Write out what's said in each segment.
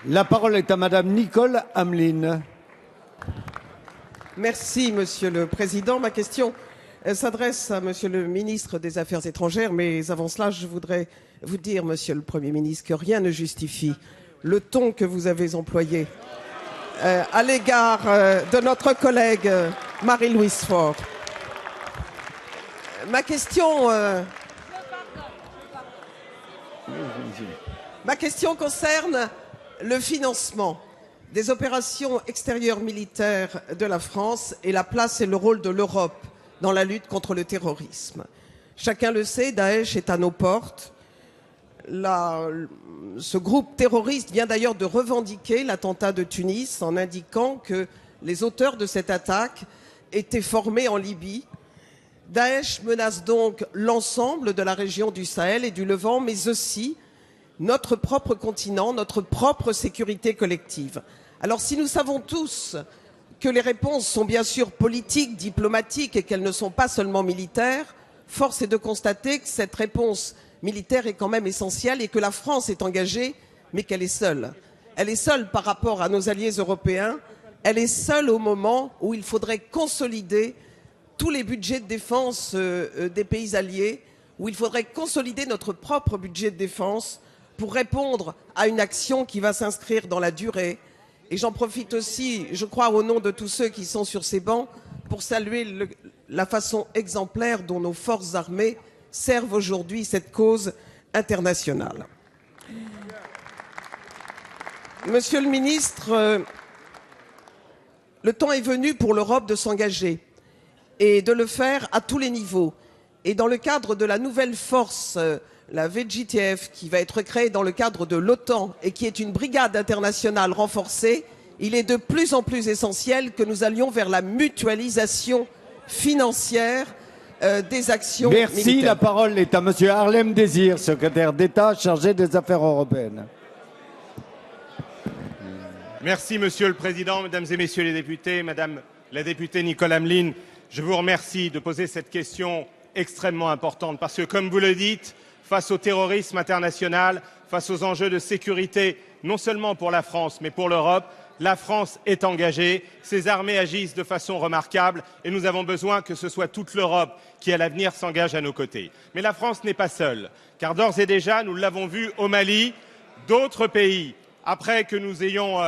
La parole est à Madame Nicole Hamelin. Merci, Monsieur le Président. Ma question s'adresse à Monsieur le ministre des Affaires étrangères, mais avant cela, je voudrais vous dire, Monsieur le Premier ministre, que rien ne justifie le ton que vous avez employé à l'égard de notre collègue Marie-Louise Fort. Ma question concerne le financement des opérations extérieures militaires de la France et la place et le rôle de l'Europe dans la lutte contre le terrorisme. Chacun le sait, Daesh est à nos portes. Ce groupe terroriste vient d'ailleurs de revendiquer l'attentat de Tunis en indiquant que les auteurs de cette attaque étaient formés en Libye. Daesh menace donc l'ensemble de la région du Sahel et du Levant, mais aussi notre propre continent, notre propre sécurité collective. Alors si nous savons tous que les réponses sont bien sûr politiques, diplomatiques et qu'elles ne sont pas seulement militaires, force est de constater que cette réponse militaire est quand même essentielle et que la France est engagée, mais qu'elle est seule. Elle est seule par rapport à nos alliés européens, elle est seule au moment où il faudrait consolider tous les budgets de défense des pays alliés, où il faudrait consolider notre propre budget de défense pour répondre à une action qui va s'inscrire dans la durée. Et j'en profite aussi, je crois, au nom de tous ceux qui sont sur ces bancs, pour saluer la façon exemplaire dont nos forces armées servent aujourd'hui cette cause internationale. Monsieur le ministre, le temps est venu pour l'Europe de s'engager et de le faire à tous les niveaux. Et dans le cadre de la nouvelle force, la VJTF, qui va être créée dans le cadre de l'OTAN et qui est une brigade internationale renforcée, il est de plus en plus essentiel que nous allions vers la mutualisation financière des actions Merci, militaires. la parole est à Monsieur Harlem Désir, secrétaire d'État chargé des Affaires européennes. Merci Monsieur le Président, Mesdames et Messieurs les députés, Madame la députée Nicole Hamelin, je vous remercie de poser cette question extrêmement importante parce que, comme vous le dites, face au terrorisme international, face aux enjeux de sécurité, non seulement pour la France, mais pour l'Europe, la France est engagée, ses armées agissent de façon remarquable et nous avons besoin que ce soit toute l'Europe qui, à l'avenir, s'engage à nos côtés. Mais la France n'est pas seule, car d'ores et déjà, nous l'avons vu au Mali, d'autres pays, après que nous ayons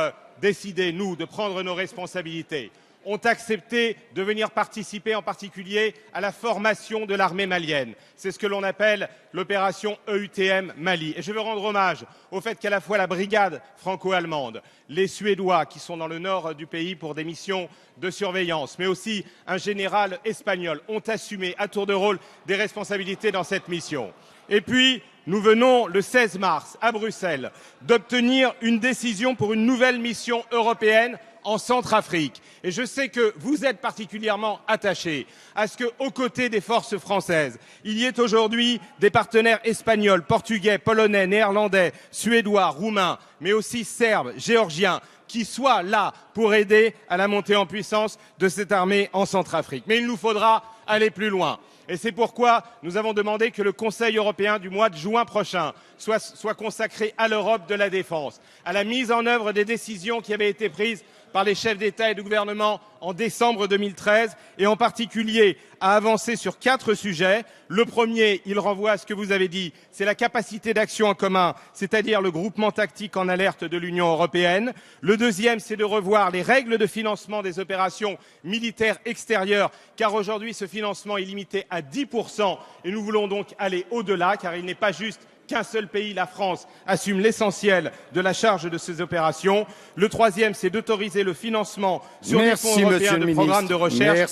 décidé, nous, de prendre nos responsabilités, ont accepté de venir participer en particulier à la formation de l'armée malienne. C'est ce que l'on appelle l'opération EUTM Mali. Et je veux rendre hommage au fait qu'à la fois la brigade franco-allemande, les Suédois qui sont dans le nord du pays pour des missions de surveillance, mais aussi un général espagnol ont assumé à tour de rôle des responsabilités dans cette mission. Et puis, nous venons le 16 mars à Bruxelles d'obtenir une décision pour une nouvelle mission européenne en Centrafrique. Et je sais que vous êtes particulièrement attachés à ce qu'aux côtés des forces françaises, il y ait aujourd'hui des partenaires espagnols, portugais, polonais, néerlandais, suédois, roumains, mais aussi serbes, géorgiens, qui soient là pour aider à la montée en puissance de cette armée en Centrafrique. Mais il nous faudra aller plus loin. Et c'est pourquoi nous avons demandé que le Conseil européen du mois de juin prochain soit consacré à l'Europe de la défense, à la mise en œuvre des décisions qui avaient été prises par les chefs d'État et de gouvernement en décembre 2013 et en particulier à avancer sur 4 sujets. Le premier, il renvoie à ce que vous avez dit, c'est la capacité d'action en commun, c'est-à-dire le groupement tactique en alerte de l'Union européenne. Le deuxième, c'est de revoir les règles de financement des opérations militaires extérieures, car aujourd'hui ce financement est limité à 10% et nous voulons donc aller au-delà, car il n'est pas juste qu'un seul pays, la France, assume l'essentiel de la charge de ces opérations. Le troisième, c'est d'autoriser le financement sur les fonds européens de programmes de recherche.